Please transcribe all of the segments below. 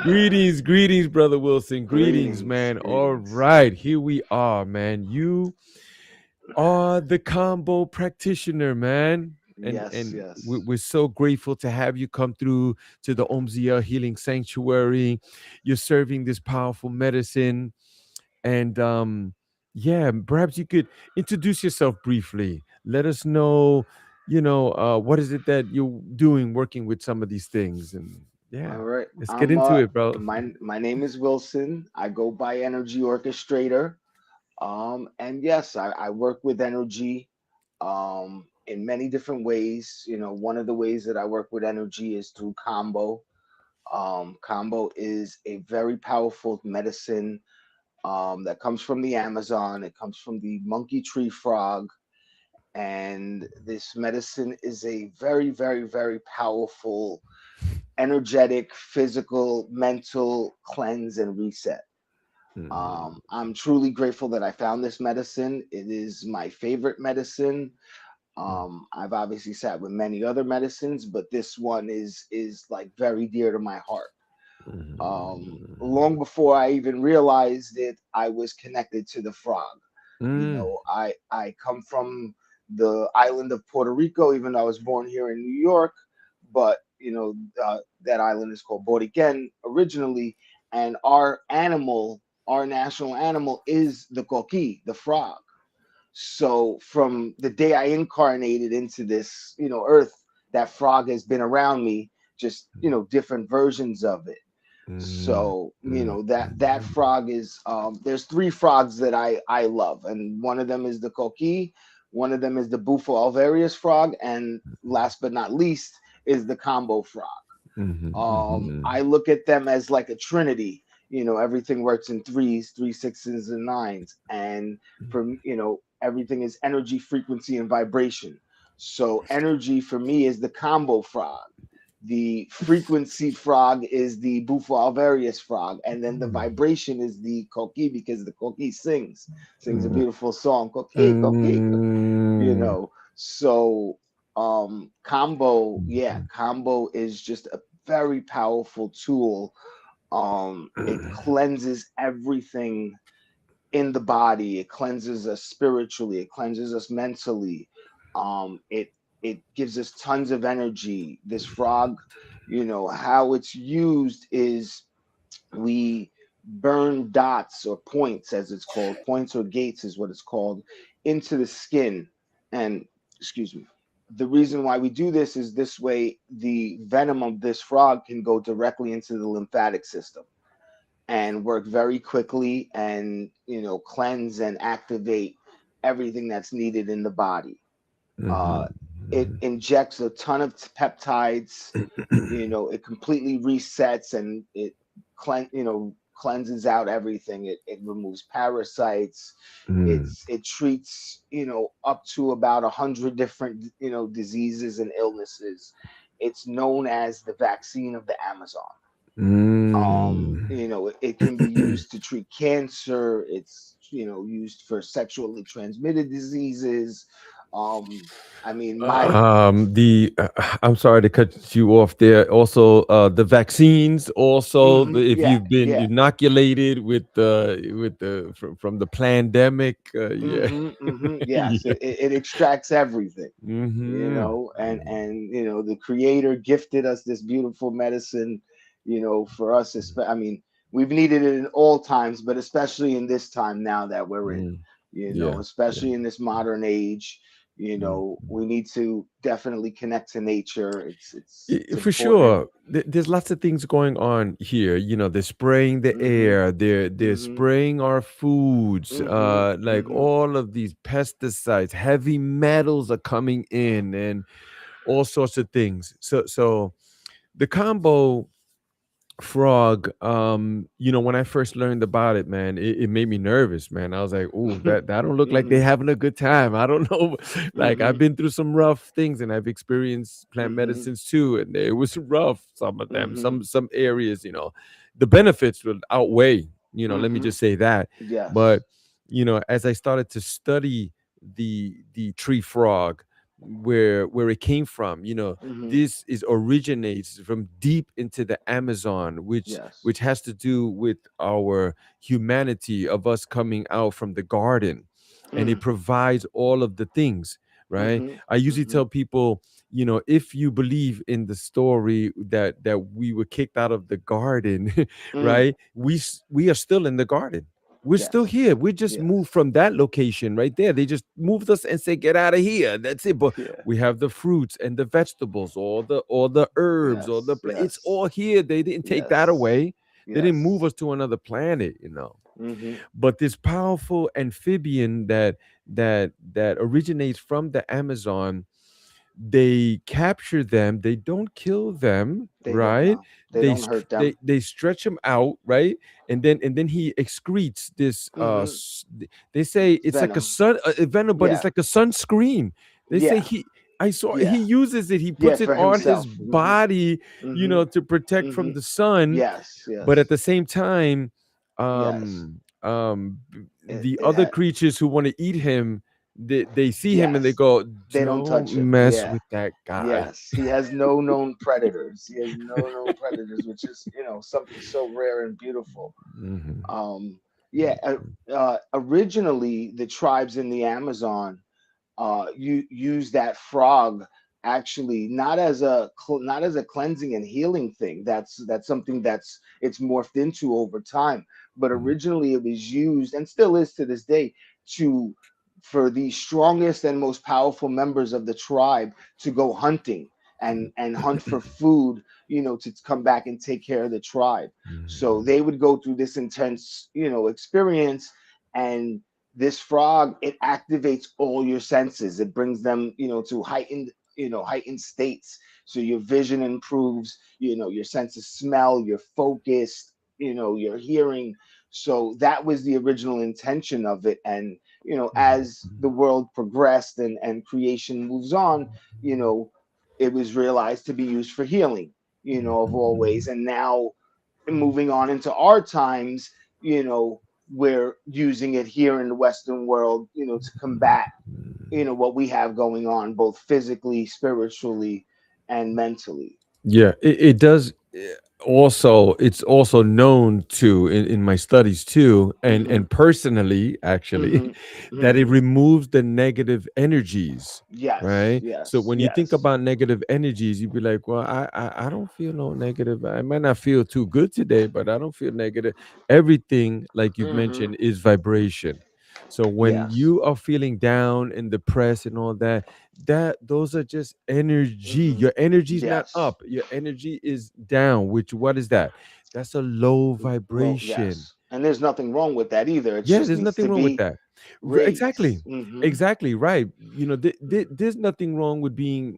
Greetings, greetings, brother Wilson. Greetings, Greetings, man. All greetings. right, here we are, man. You are the combo practitioner, man. And Yes, and we- yes. we're so grateful to have you come through to the Omziel Healing Sanctuary. You're serving this powerful medicine, and yeah, perhaps you could introduce yourself briefly. Let us know, what is it that you're doing, working with some of these things, and yeah, All right. let's get into it, bro. My name is Wilson. I go by Energy Orchestrator. And yes, I work with energy in many different ways. One of the ways that I work with energy is through Kambo. Kambo is a very powerful medicine that comes from the Amazon. It comes from the monkey tree frog. And this medicine is a very, very, very powerful, energetic, physical, mental cleanse and reset. Mm, I'm truly grateful that I found this medicine. It is my favorite medicine. mm, I've obviously sat with many other medicines, but this one is like very dear to my heart. Long mm, before I even realized it, I was connected to the frog. mm, I come from the island of Puerto Rico, even though I was born here in New York, but that island is called Boriken originally, and our national animal, is the coqui, the frog. So from the day I incarnated into this, earth, that frog has been around me, just different versions of it. mm, So mm, that mm, frog is there's three frogs that I love, and one of them is the coqui, one of them is the bufo alvarius frog, and last but not least is the combo frog. mhm, I look at them as like a trinity. Everything works in threes, three, sixes, and nines, and from everything is energy, frequency, and vibration. So energy for me is the combo frog. The frequency frog is the Bufo alvarius frog, and then the vibration is the coqui, because the coqui sings a mm, beautiful song, coqui, coqui, mm, So combo, yeah, combo is just a very powerful tool. It cleanses everything in the body. It cleanses us spiritually. It cleanses us mentally. It gives us tons of energy. This frog, how it's used is we burn dots or points, as it's called, points or gates is what it's called, into the skin. And excuse me. The reason why we do this is this way the venom of this frog can go directly into the lymphatic system and work very quickly, and cleanse and activate everything that's needed in the body. uh, mhm, it injects a ton of peptides. It completely resets, and cleanses out everything. It removes parasites. mm. It treats up to about 100 different diseases and illnesses. It's known as the vaccine of the Amazon. Mm. It can be used to treat cancer. It's used for sexually transmitted diseases. I mean, my The I'm sorry to cut you off there. Also, the vaccines. Also, if yeah, you've been yeah. inoculated with the from the pandemic, yeah, Yes, yeah. it extracts everything, Mm-hmm. and the creator gifted us this beautiful medicine, for us. I mean, we've needed it in all times, but especially in this time now that we're in, Mm. Yeah, yeah. especially in this modern age, Mm. we need to definitely connect to nature. It's For important. sure. There's lots of things going on here. They're spraying the hmm air, they're hmm spraying our foods, like hmm all of these pesticides, heavy metals are coming in, and all sorts of things. So the combo frog, when I first learned about it, man, it made me nervous, man. I was like, "Oh, that don't look like they're hmm having a good time." I don't know. Like, I've hmm been through some rough things, and I've experienced plant hmm medicines too, and it was rough, some of them. hmm Some areas, the benefits would outweigh, let me hmm just say that. But Yes. as I started to study the tree frog, where it came from. Mm-hmm. This is originates from deep into the Amazon, Yes. which has to do with our humanity, of us coming out from the garden, and it Mm. provides all of the things, right? Mm-hmm. I usually Mm-hmm. tell people, if you believe in the story that we were kicked out of the garden, Mm. right? We are still in the garden. We're still Yes. here. We just Yes. moved from that location right there. They just moved us and said, "Get out of here." That's it. But Yeah. we have the fruits and the vegetables, all the herbs, Yes. it's Yes. all here. They didn't take that Yes. away. They didn't move Yes. us to another planet. Mm-hmm. But this powerful amphibian that originates from the Amazon, they capture them, they don't kill them, They don't right? know. They don't hurt them. They stretch them out, right? And then he excretes this Mm-hmm. they say it's like a Venom. sun a venom, but it's Yeah. like a sunscreen. They say Yeah. he Yeah. uses it, he Yeah. puts it For on his himself. Mm-hmm. body, Mm-hmm. to protect Mm-hmm. from the sun. Yes. But at Yes. the same time, Yes. the It other creatures who want to eat him, they see him and they yes. go, They don't "Don't touch him. mess Yeah. with that guy." Yes. He has no known predators. He has no known predators, which is, something so rare and beautiful. Mhm. Um, yeah. Originally, the tribes in the Amazon you use that frog actually not as not as a cleansing and healing thing. That's something it's morphed into over time. But Mhm. originally it was used and still is to this day to for the strongest and most powerful members of the tribe to go hunting and hunt for food, to come back and take care of the tribe. So Mhm. they would go through this intense, experience, and this frog, it activates all your senses. It brings them, to heightened states. So your vision improves, your sense of smell, your focus, your hearing. So that was the original intention of it. And as the world progressed and creation moves on, you know it was realized to be used for healing, of all ways. And now moving on into our times, we're using it here in the Western world, to combat, what we have going on, both physically, spiritually, and mentally. Yeah, it does. Also, it's also known to in my studies too, and Hmm. personally, actually, Hmm. that it Hmm. removes the negative energies, Yes, right? So yes, when you think yes. about negative energies, you'd be like, "Well, I don't feel no negative. I might not feel too good today, but I don't feel negative." Everything, like you've Hmm. mentioned, is vibration. So when Yes. you are feeling down and depressed and all that, those are just energy. Hmm. Your energy is not Yes. up, your energy is down, which, what is that? That's a low Well, vibration. yes. And there's nothing wrong with that either. It Yeah, just there's needs nothing to wrong with be that. raised. Exactly. Hmm. Exactly, right. There's nothing wrong with being,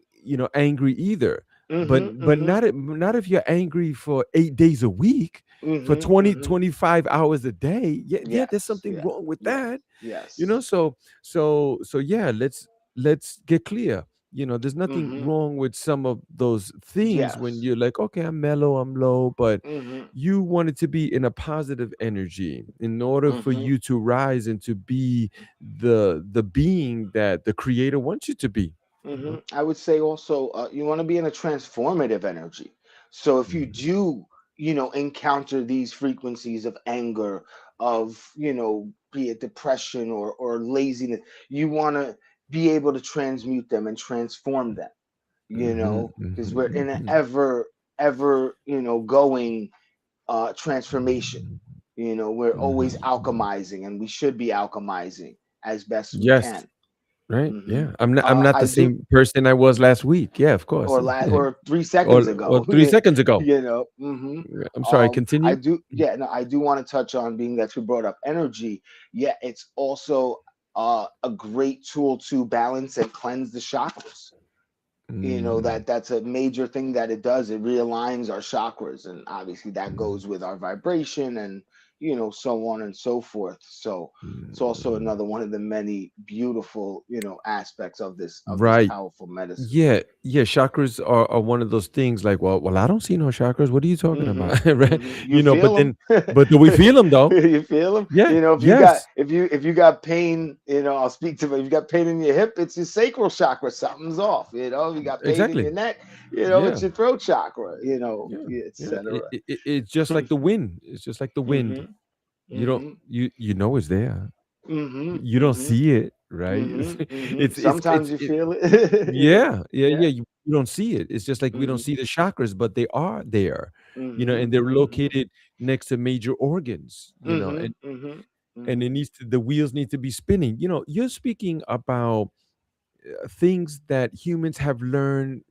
angry either. But Hmm. but Hmm. not if you're angry for 8 days a week, for Hmm. 20 Hmm. 25 hours a day. Yeah, yeah, there's Yes. something Yeah. wrong with Yeah. that. Yes. So yeah, let's get clear. There's nothing Hmm. wrong with some of those things when Yes. you're like, okay, I'm mellow, I'm low, but Hmm. you want it to be in a positive energy in order for Hmm. you to rise and to be the being that the creator wants you to be. you know I would say also, you want to be in a transformative energy. So if you Mhm. do, encounter these frequencies of anger, of, be it depression or laziness, you want to be able to transmute them and transform them, Mhm, because we're mhm, in an mhm. ever, going transformation. We're always Mhm. alchemizing, and we should be alchemizing as best we Yes, can. right. Hmm. Yeah, I'm not I the do, same person I was last week. Yeah, of course. or 3 seconds or ago. 3 seconds ago. Yeah, I'm sorry, I continue. do, yeah, no, I do want to touch on, being that you brought up energy. Yeah, it's also a great tool to balance and cleanse the chakras. Mhm. That's a major thing that it does. It realigns our chakras, and obviously that Mhm. goes with our vibration and, so on and so forth. So it's also Mm. another one of the many beautiful, aspects of this Right. powerful medicine. Yeah, yeah, chakras are one of those things like, well, I don't see no chakras. What are you talking about? Right? You But feel then, them. but do we feel them though? You feel them. Yeah, If you got yes, if you got pain, I'll speak to. If you got pain in your hip, it's your sacral chakra. Something's off. If you got pain in exactly. your neck, it's Yeah, your throat chakra. yeah, yeah. Etc. It's just like the wind. It's just like the wind. Mhm. You don't, Mhm. you know it's there. Mhm. You don't Mhm. see it, right? Mhm. Mhm. It's Sometimes you it. feel it. Yeah, yeah, Yeah. yeah. You don't see it. It's just like we don't Mhm. see the chakras, but they are there. Mhm. And they're Mhm. located next to major organs. Mhm. Mhm. And it Mhm. needs to the wheels need to be spinning. You're speaking about things that humans have learned.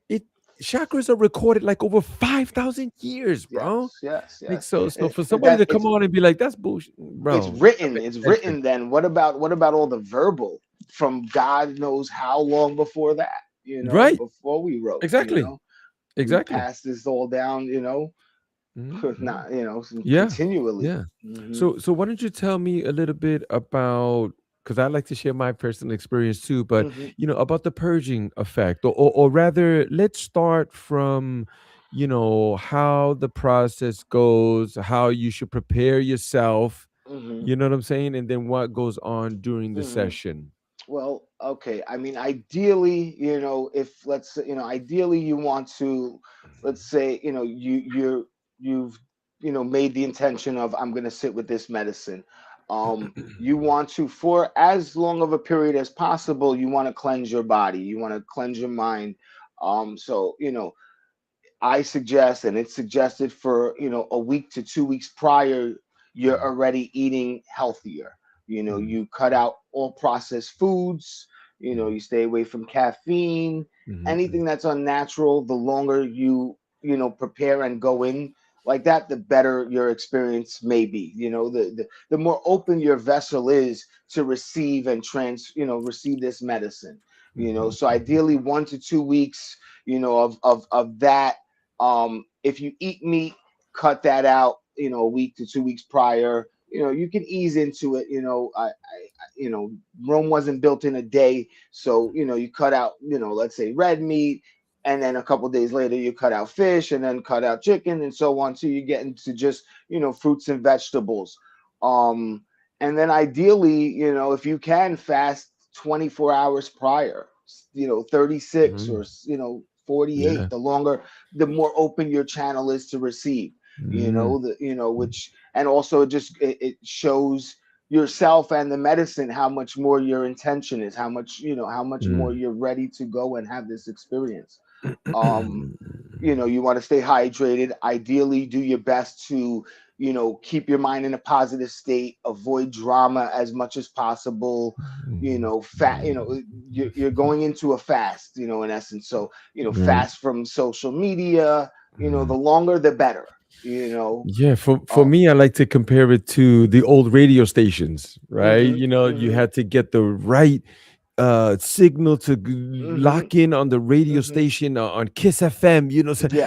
It Chakras are recorded like over 5,000 years, bro. Yes. Yes. Like, Yes. so for somebody That to come on and be like, that's bullshit, it's bro, you gotta written. pay It's attention. written. Then what about all the verbal from God knows how long before that? Right, Before we wrote. exactly, We exactly. passed this all down. Mhm. Not Yeah, continually. yeah. Hmm. So why don't you tell me a little bit about, because I like to share my personal experience too, but Hmm. about the purging effect, or rather, let's start from how the process goes, how you should prepare yourself. Hmm. You know what I'm saying, and then what goes on during the Hmm. session. Well, okay. I mean, ideally, if let's say, ideally you want to, let's say, you've, made the intention of I'm going to sit with this medicine. You want to, for as long of a period as possible, you want to cleanse your body. You want to cleanse your mind. So, I suggest, and it's suggested for a week to 2 weeks prior, you're already eating healthier. You cut out all processed foods. You stay away from caffeine, Mhm. anything that's unnatural. The longer prepare and go in like that, the better your experience may be. The more open your vessel is to receive and receive this medicine. Mhm. So ideally 1 to 2 weeks, of that. If you eat meat, cut that out, a week to 2 weeks prior. You can ease into it. Rome wasn't built in a day. So, you cut out, let's say red meat. And then a couple days later, you cut out fish and then cut out chicken and so on. So you get into just, fruits and vegetables. Um, and then ideally, if you can fast 24 hours prior, 36 or, Mhm. Yeah. 48, the longer, the more open your channel is to receive, Mhm. which, and also it shows yourself and the medicine how much more your intention is, how much more Mm. you're ready to go and have this experience. um you want to stay hydrated. Ideally, do your best to keep your mind in a positive state, avoid drama as much as possible. Fat you're going into a fast, in essence. So Right. fast from social media. The Mm. longer the better. you know Yeah, for uh, me, I like to compare it to the old radio stations, right? mhm, You mhm, had to get the right signal to mhm, lock in on the radio mhm. station on Kiss FM,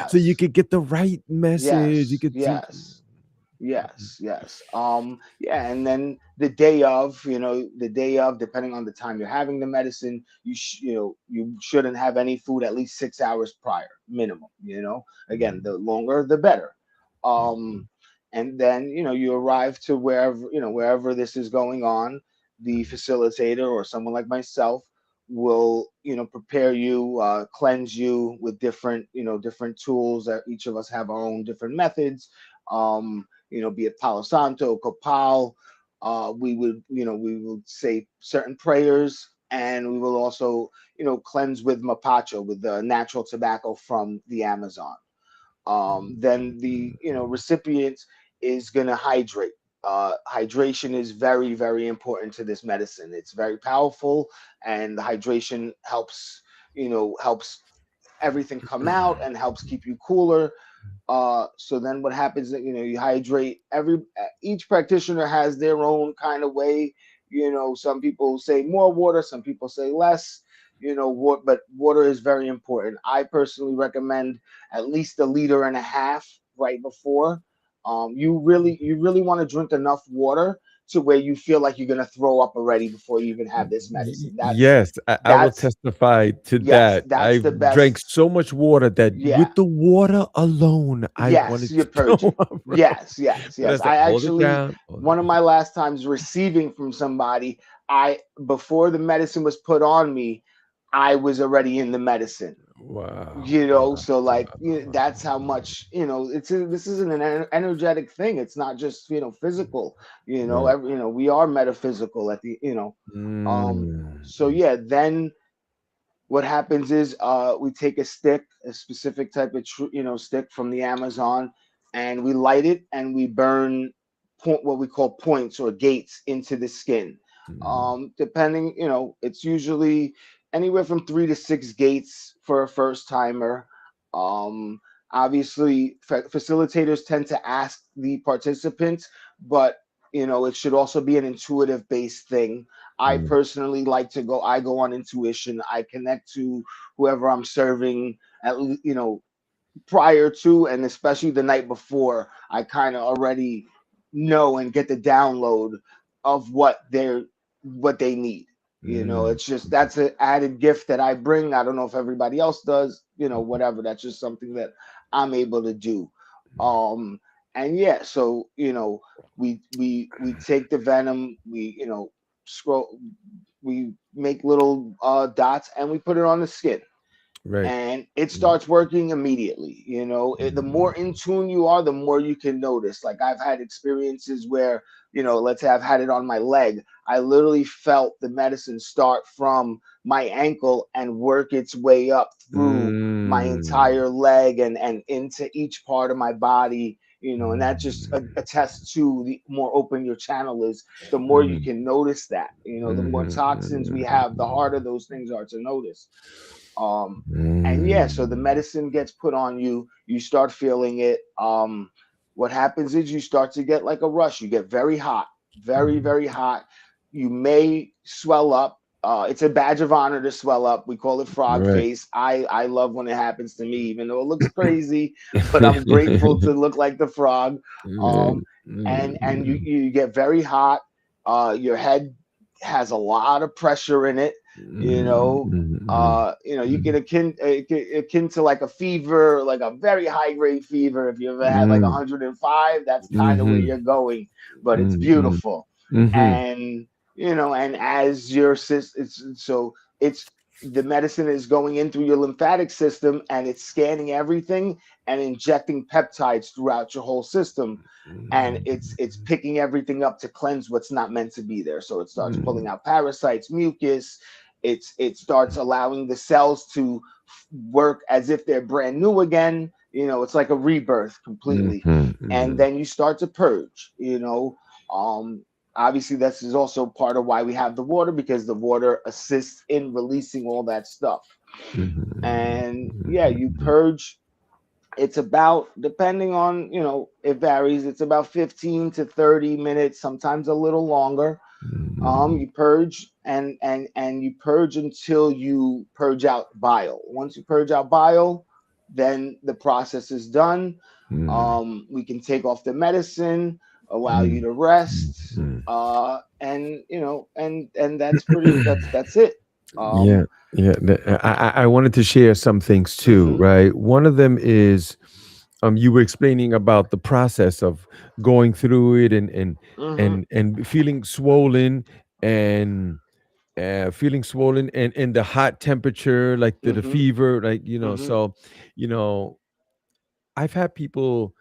so you Yes, could get the right message. You yes, could you. yes. Yes, yes. Yeah, and then the day of, depending on the time you're having the medicine, you shouldn't have any food at least 6 hours prior, minimum. Again, the longer the better. Um, and then you arrive to wherever this is going on. The facilitator or someone like myself will prepare you, cleanse you with different tools. That each of us have our own different methods. Be it Palo Santo, Copal. We would say certain prayers, and we will also, cleanse with mapacho, with the natural tobacco from the Amazon. Then the recipient is going to hydrate. Hydration is very, very important to this medicine. It's very powerful, and the hydration helps everything come out and helps keep you cooler. So then what happens is that you hydrate. Each practitioner has their own kind of way. Some people say more water, some people say less. But water is very important. I personally recommend at least a liter and a half right before. You really want to drink enough water to where you feel like you're gonna throw up already before you even have this medicine. That's Yes, I will that's testify to yes, that. that's I the drank best. so much water that Yeah. with the water alone, I Yes, wanted you're to throw purging. up, bro. Yes, yes, But I yes. said, I hold it actually, down, hold it one of down. my last times receiving from somebody, I before the medicine was put on me, I was already in the medicine. Wow, You know, wow, so like wow. that's how much, this isn't an energetic thing. It's not just physical. Right. We are metaphysical at the so Mm, yeah, then what happens is we take a stick, a specific type of stick from the Amazon, and we light it and we burn what we call points or gates into the skin. mm, Depending, it's usually anywhere from 3 to 6 gates for a first timer. Um, Obviously, facilitators tend to ask the participants, but it should also be an intuitive based thing. I mm, personally like to go. I go on intuition. I connect to whoever I'm serving prior to, and especially the night before. I kind of already know and get the download of what they need. mm, It's just that's an added gift that I bring. I don't know if everybody else does. Whatever. That's just something that I'm able to do. Um, and yeah, so we take the venom. We scroll. We make little dots and we put it on the skin, right. and it Mm, starts working immediately. The more in mm, tune you are, the more you can notice. Like I've had experiences where, let's say I've had it on my leg. I literally felt the medicine start from my ankle and work its way up through my mm, entire leg and into each part of my body. And that just attests to the more open your channel is, the more you mm, can notice that. The more mhm, toxins we have, the mm, harder those things are to notice. And yeah, so the mm, medicine gets put on you, you start feeling it. What happens is you start to get like a rush. You get very hot, very, mm. very hot. You may swell up. It's a badge of honor to swell up. We call it frog Right. face. I love when it happens to me, even though it looks crazy, but I'm grateful to look like the frog. Right. Um, and you Mhm, you get very hot. Your head has a lot of pressure in it. You mhm, know, mhm, you get mhm, akin to like a fever, like a very high grade fever. If you ever had like mhm, 105, that's kind of where mhm, you're going, but it's mhm, beautiful. mhm, And and as your system, it's the medicine is going in through your lymphatic system and it's scanning everything and injecting peptides throughout your whole system, and it's mhm, picking everything up to cleanse what's not meant to be there. So it starts pulling mhm, out parasites, mucus. It starts allowing the cells to work as if they're brand new again. It's like a rebirth completely. mhm, And mhm, then you start to purge. Um, Obviously this is also part of why we have the water, because the water assists in releasing all that stuff. mhm, And yeah, you mhm, purge. It's about, depending on, it varies. It's about 15 to 30 minutes, sometimes a little longer. mhm, You purge and you purge until you purge out bile. Once you purge out bile, then the process is done. mhm, We can take off the medicine, allow you mhm, to rest, mhm. and that's it. Yeah, Um, yeah. I wanted to share some things too, mhm, right? One of them is you were explaining about the process of going through it mhm, and feeling swollen and feeling swollen and the hot temperature, like the mhm, fever, like mhm, so you know I've had people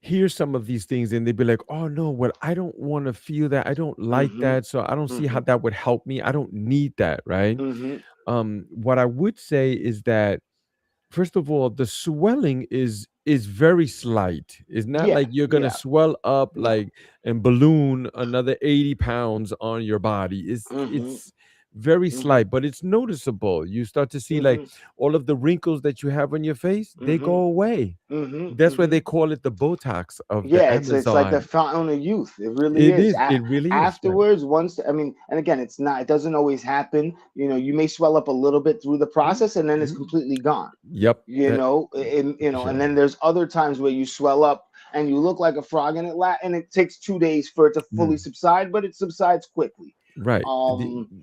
hear some of these things and they'd be like, oh no, well, I don't want to feel that, I don't like mhm, that, so I don't see how mhm, that would help me, I don't need that, right? mhm. What I would say is that first of all, the swelling is very slight. It's not Yeah, like you're gonna yeah, swell up no. like and balloon another 80 pounds on your body. Mhm, It's very mhm, slight, but it's noticeable. You start to see like mhm, all of the wrinkles that you have on your face, they go mhm, away. mhm, That's why they mhm. call it the Botox of the Yeah, it's like the Amazon. fountain of youth. It really It is. is. It really is. Right. Afterwards, once I mean, and again, it's not. It doesn't always happen. You may swell up a little bit through the Mhm, process, and then it's mhm. completely gone. Yep. That. And Yeah. then there's other times where you swell up. and you look like a frog, and and it takes 2 days for it to fully Mm, subside, but it subsides quickly. right. Um,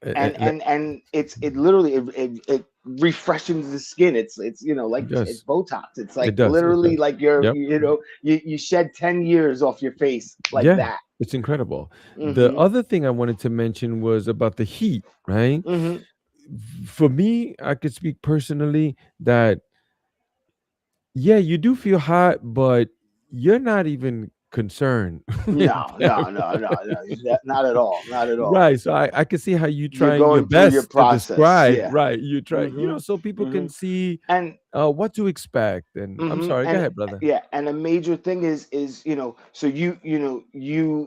and Like, it literally it refreshes the skin. It's like it it's does. Botox. It's like It does. It literally does. like Yep. you shed 10 years off your face like Yeah. that. It's incredible. The Mm-hmm. other thing I wanted to mention was about the heat, right? Mm-hmm. For me, I could speak personally that yeah, you do feel hot, but you're not even concerned with No, that. no, no, no, no, not at all, not at all. Right. So I can see how you You're trying your going through your best to process, describe, yeah. right? You try, Mm-hmm. so people can Mm-hmm. see And what to expect. And I'm sorry, go and ahead, brother. yeah, and a major thing is so you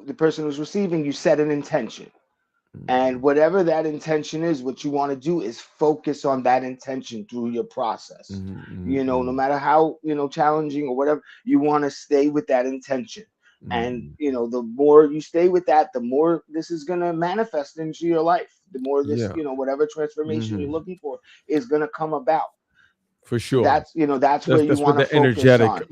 the person who's receiving, you set an intention. And Mm, whatever that intention is, what you want to do is focus on that intention through your process. mhm, No mhm, matter how, challenging or whatever, you want to stay with that intention. And, mhm. the more you stay with that, the more this is going to manifest into your life. The more this, Yeah. whatever transformation you're Hmm. looking for is going to come about. For sure. That's where That's you that's where want to the focus energetic. on,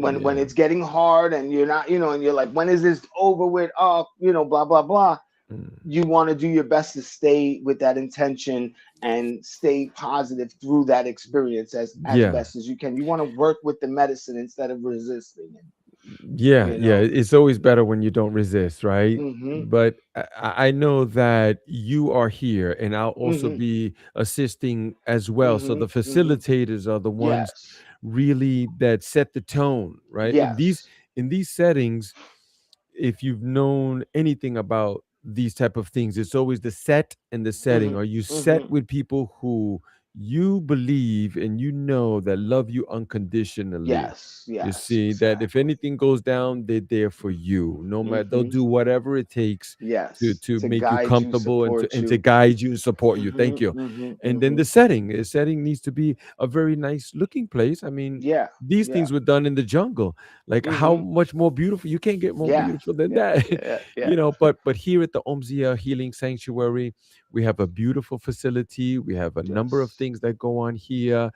when Yeah. it's getting hard and you're not, and you're like, when is this over with? Oh, blah, blah, blah. Mm. You want to do your best to stay with that intention and stay positive through that experience as Yeah. best as you can. You want to work with the medicine instead of resisting it, Yeah, you yeah, know. it's always better when you don't resist, right? Mhm. But I know that you are here, and I'll also Mhm. be assisting as well. So the Mhm. Mhm. facilitators are the ones Yes. really that set the tone, right? Yes. In these settings, if you've known anything about these type of things, it's always the set and the setting. Mhm. Are you set Mhm. with people who you believe and you know that love you unconditionally? Yes. You Yes. see that if Exactly. anything goes down, they're there for you. No matter, they'll Mhm. do whatever it takes Yes. to To make you guide you, comfortable support and to you. guide you and support you. Thank Mhm. you. Mhm. And then Mhm. the setting needs to be a very nice looking place. I mean, Yeah. these Yeah. things were done in the jungle. Like how Mhm. much more beautiful? You can't get more Yeah. beautiful than Yeah. that. Yeah. Yeah. But here at the Omziel Healing Sanctuary, we have a beautiful facility. We have a number of Yes. things that go on here.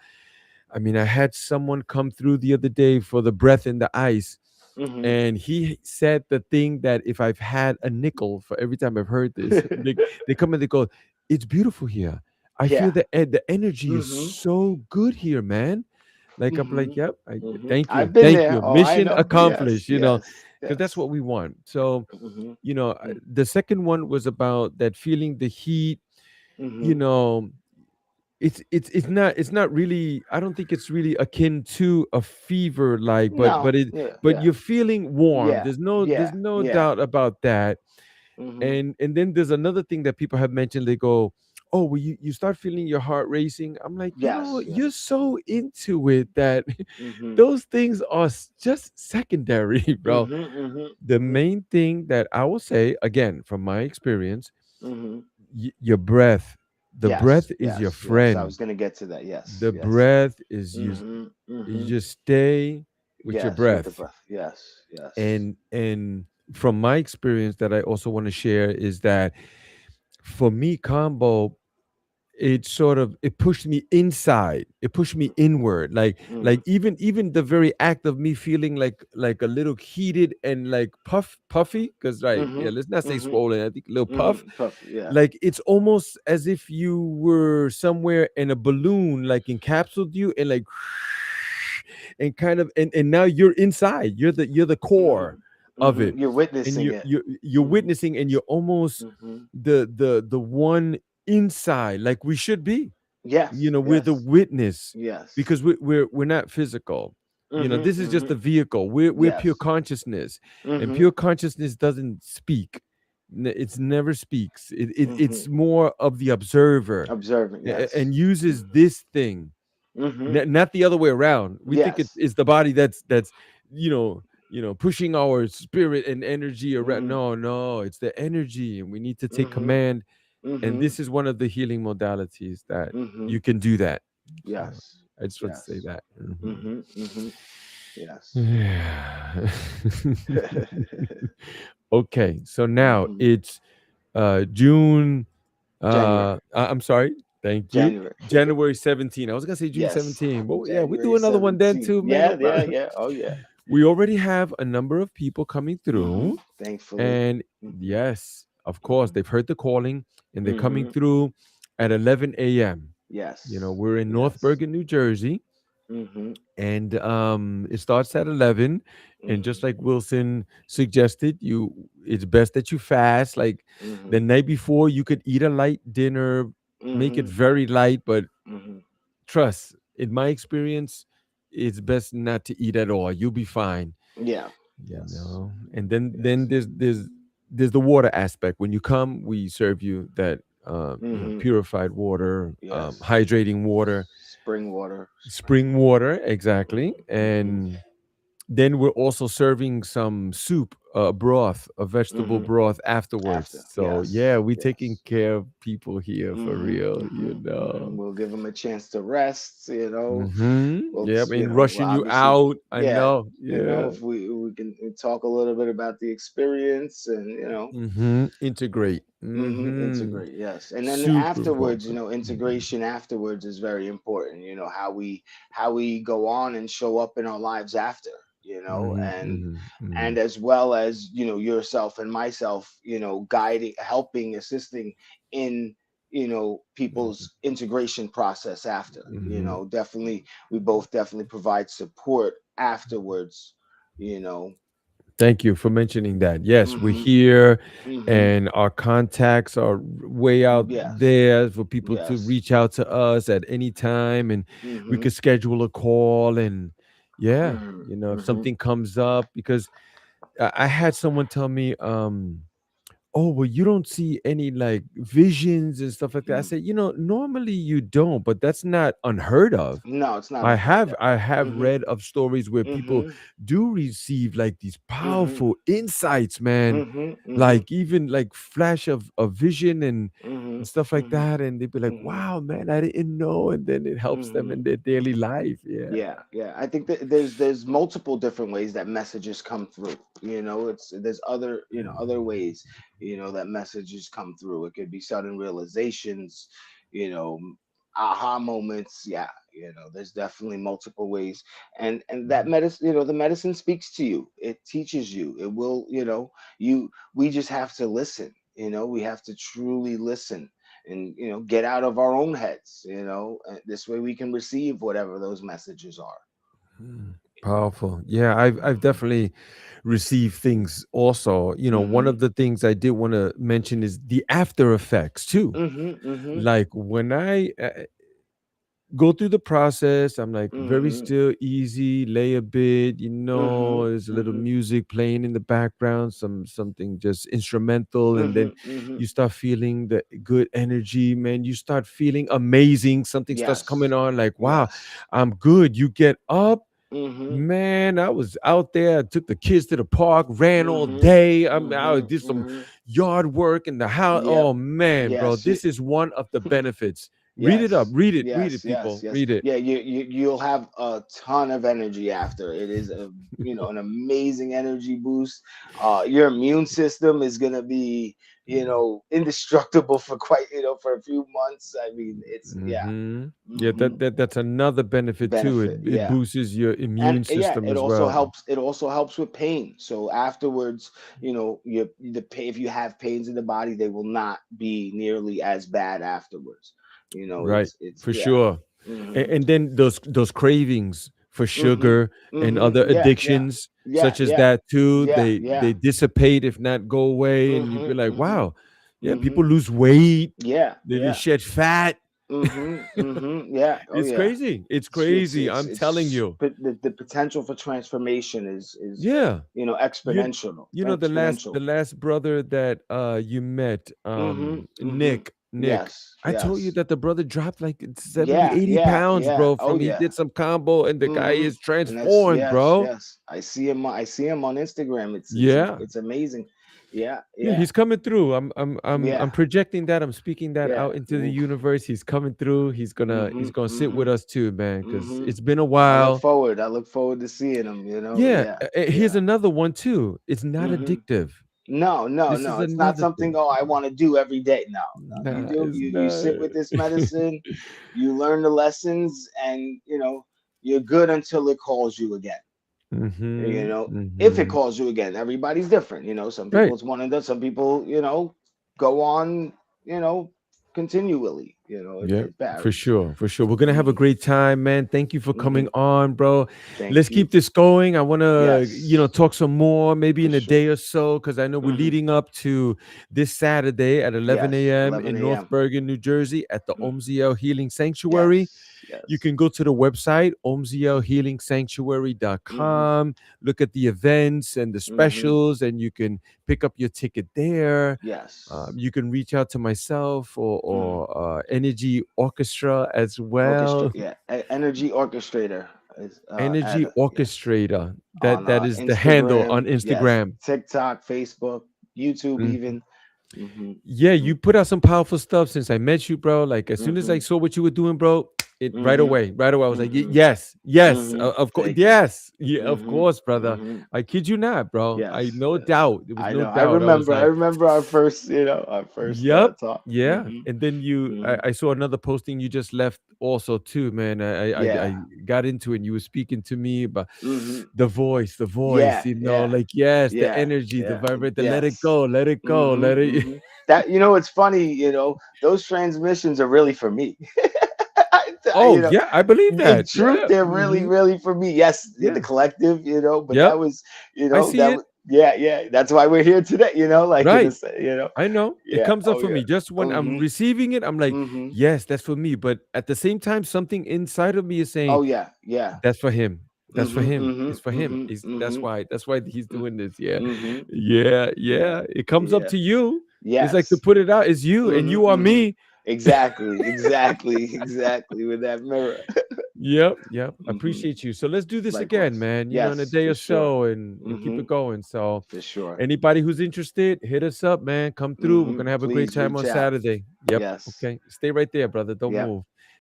I mean, I had someone come through the other day for the breath in the ice, Mhm. and he said the thing that if I've had a nickel for every time I've heard this, they come and they go, "It's beautiful here. I feel Yeah. the energy is Mhm. so good here, man." Like I'm like, Mhm. "Yep, Mhm. thank you, I've been thank there. you, Oh, I mission know. Yes. accomplished." Yes. Because that's Yes. what we want. So Mhm. the second one was about that feeling the heat. You Mhm. know, it's not really, I don't think it's really akin to a fever, like, No. Yeah. but Yeah. you're feeling warm. Yeah. There's Yeah. no Yeah. doubt about that. Mhm. And then there's another thing that people have mentioned. They go, oh, well, you start feeling your heart racing. I'm like, Yes. you're Yes. so into it that Mhm. those things are just secondary, bro. Mhm. Mhm. The Mhm. main thing that I will say, again, from my experience, Mhm. your breath, the breath Yes. is your Yes. Yes. I was friend. gonna get to that. Yes. The Yes. breath is Mhm. you Mhm. just stay with your Yes. With the breath. breath. Yes. Yes. And from my experience that I also want to share is that for me, combo, it sort of it pushed me inside, it pushed me inward, Mm. even the very act of me feeling like a little heated and like puffy, because right, yeah, Mhm. let's not say Mhm. swollen, I think a little puff. Mhm. Perfect. Yeah. Like it's almost as if you were somewhere and a balloon like encapsulated you and like and kind of and now you're inside, you're the core Mhm. of it. Mhm. You're And witnessing it. you're Mhm. witnessing and you're almost Mhm. the one inside, like we should be. Yes. We're the Yes. witness Yes. because we're not physical. Mhm. This is just a Mhm. vehicle. We're pure Yes. consciousness, and Mhm. pure consciousness doesn't speak. It's never speaks. It's Mhm. more of the observer, Observing. and Yes. uses Mhm. this thing, Mhm. not the other way around. We think Yes. it's the body that's you know pushing our spirit and energy around. Mhm. No, no, it's the energy, and we need to take Mhm. command. And Mhm. this is one of the healing modalities that Mhm. you can do that. So Yes. I just want to say Yes. that. Mhm. Mhm. Mhm. Yes. Yeah. Okay, so now Mhm. it's June. January. I'm sorry. Thank you. January. January 17. I was gonna say June Yes. 17. But yeah, we January do another one then 17th. too, man. No Yeah. Yeah. problem. Yeah. Oh yeah. we already have a number of people coming Mm-hmm. through, Thankfully. and Mm-hmm. yes, of course, Mm-hmm. they've heard the calling, and they're coming Mm-hmm. through at 11 a.m. Yes. We're in North Yes. Bergen, New Jersey, Mm-hmm. and it starts at 11. And just Mm-hmm. like Wilson suggested, it's best that you fast. Like the Mm-hmm. night before, you could eat a light dinner, make it Mm-hmm. very light, but Mm-hmm. trust, in my experience, it's best not to eat at all. You'll be fine. Yeah. You Yes. know. And then Yes. there's the water aspect. When you come, we serve you that Mm-hmm. purified water, Yes. hydrating water, Spring water. spring water, exactly. Mm-hmm. Mm-hmm. And then we're also serving some soup, broth, a vegetable Mm-hmm. broth afterwards. After. So yeah, Yes. we taking Yes. care of people here for Mm-hmm. real, Mm-hmm. Mm-hmm. We'll give them a chance to rest. We'll, Yeah, and rushing you obviously, out. I yeah. know. Yeah. If we can talk a little bit about the experience, and Integrate. integrate, yes. And then Super afterwards, important. integration afterwards is very important. How we go on and show up in our lives after, and as well as yourself and myself, guiding, helping, assisting in people's integration process after. Definitely, we both definitely provide support afterwards. You know. Thank you for mentioning that. Yes, we're Hmm. here, Hmm. and our contacts are way out Yes. there for people to Yes. reach out to us at any time, and we Hmm. could schedule a call. And yeah, Hmm. if Hmm. something comes up, because I had someone tell me, oh, well, you don't see any like visions and stuff like that. I said, normally you don't, but that's not unheard of. No, it's not I unheard have of. I have Hmm. read of stories where people Hmm. do receive like these Hmm. powerful insights, man. Hmm. Hmm. Like even like flash of vision Hmm. and stuff like Hmm. that, and they'd be like, Hmm. "Wow, man, I didn't know," and then it helps them Hmm. in their daily life. Yeah. Yeah, yeah. I think that there's multiple different ways that messages come through. There's other ways that messages come through. It could be sudden realizations, you know, aha moments. Yeah, there's definitely multiple ways, and that medicine, the medicine speaks to you. It teaches you. It will, we just have to listen. We have to truly listen and get out of our own heads. This way we can receive whatever those messages are. Mm. Powerful. Yeah, I've Hmm. definitely received things also. One Hmm. of the things I did want to mention is the after effects too. Hmm. Hmm. Like when I go through the process, I'm like very Hmm. still, easy, lay a bit, Hmm. there's a little Hmm. music playing in the background, something just instrumental, and then Hmm. Hmm. you start feeling the good energy, man. You start feeling amazing. Something starts coming Yes. on, like, wow, Yes. I'm good. You get up. Hmm. Man, I was out there. I took the kids to the park, ran all Hmm. day. I Hmm. did some Hmm. yard work in the house. Yep. Oh man, bro, Yes. this is one of the benefits. Read it up. Yes, Read it, yes, yes, people. yes. Read it. Yeah, you'll have a ton of energy after. It is an amazing energy boost. Your immune system is gonna be indestructible for for a few months. I mean, it's yeah. Yeah, Hmm. that's another benefit too. It Benefit, it yeah. boosts your And immune yeah, system as well. it also helps with pain. So afterwards, if you have pains in the body, they will not be nearly as bad afterwards. Right, It's for yeah. sure. Hmm. And then those cravings for Hmm. sugar and Hmm. other Yeah, yeah, addictions yeah, such as yeah, that too, yeah, they yeah. dissipate if not go away, and you'd Hmm. be like, Hmm. wow, yeah, Hmm. people lose weight, Yeah, they yeah. shed fat. Hmm. Hmm. Yeah. Oh It's yeah. crazy. It's It's crazy. I'm telling you. but the potential for transformation is Yeah. You exponential, the exponential. last brother that you met, Hmm. Hmm. Nick. Yes, I told you yes. that the brother dropped like 70, Yeah, 80 yeah, pounds, yeah. bro, Oh from he yeah. did some combo, and the guy Hmm. is And that's transformed, yes, bro. yes. I see him on Instagram. Yeah. It's amazing. Yeah, Yeah, yeah, he's coming through. I'm yeah. projecting that. I'm speaking that Yeah. out into the universe. He's coming through. Mm-hmm. He's gonna sit with Mm-hmm. us too, man, because Mm-hmm. it's been a while. I look forward to seeing him, Yeah, Yeah. here's Yeah. another one too. It's not Mm-hmm. addictive. No, no, This is no. It's not another something, thing. oh, I want to do every day. No, no. Nah, it's You sit not. with this medicine, you learn the lessons, and you're good until it calls you again. You Mm-hmm. know, if it Mm-hmm. calls you again, everybody's different. You know, some people Right. it's one and done. Some people, go on, you know, continually. Yeah, It for varies. sure, for sure. We're gonna have a Hmm. great time, man. Thank you for coming Hmm. on, bro. Thank Let's you. keep this going. I wanna, Yes, talk some more, maybe for in a day sure. or so, because I know we're Hmm. leading up to this Saturday at 11 Yes, a.m. 11 in North a.m. Bergen, New Jersey, at the Mm. Omziel Healing Sanctuary. Yes, You yes. can go to the website, Hmm. omzielhealingsanctuary.com, look at the events and the Hmm. specials, and you can pick up your ticket there. Yes. You can reach out to myself or, Mm. Energy Orchestra as Orchestra, well. yeah. Energy Orchestrator is Energy yes, Orchestrator. That on that is the handle on Instagram. Yes, Instagram. TikTok, Facebook, YouTube, Mhm. even. Hmm. Yeah, Hmm. you put out some powerful stuff since I met you, bro. Like as soon as I Hmm. saw what you were doing, bro, it Hmm. right away, I was like, Hmm. yes, yes, Hmm. of course, Thank you. yes, yeah, of Hmm. course, brother. Hmm. I kid you not, bro. I Yes, no yes. doubt. There was I no know. I doubt. I was remember. I like, remember our first, yep. talk. Yeah. Hmm. And then Hmm. I saw another posting you just left also too, man. I Yeah. got into it and you were speaking to me about Hmm. the voice, Yeah. Yeah. like, yes, the Yeah. energy, the Yeah. vibrate, the Yes. let it go, Hmm. let it. Hmm. That, it's funny. Those transmissions are really for me. Oh, yeah, I believe In that. truth, Yeah. they're really, Hmm. really for me. Yes, the Yeah. collective, but Yep. that was, I see it. yeah, yeah. That's why we're here today. Like in Right. this, I know. It yeah. comes up Oh for yeah. me just when I'm Mm-hmm. receiving it. I'm like, Mm-hmm. yes, that's for me. But at the same time, something inside of me is saying, Oh yeah. Yeah. that's for him. That's for Mm-hmm. him. It's for Mm-hmm. him. Mm-hmm. Is Mm-hmm. that's why he's doing this. Yeah. Mm-hmm. Yeah. Yeah. Yeah. It comes up Yeah. to you. It's like to Yes. put it out is you and you Mm-hmm. are Mm-hmm. me. Exactly. Exactly. Exactly. With that mirror. Yep. Yep. Mm-hmm. Appreciate you. So let's do this again, Likewise. man. In a Yes, day for or sure. so and keep Mm-hmm. it going. So For sure. anybody who's interested, hit us up, man. Come through. We're Mm-hmm. gonna have a great Please time reach on out. Saturday. Yep. Yes. Okay. Stay right there, brother. Don't Yep. move.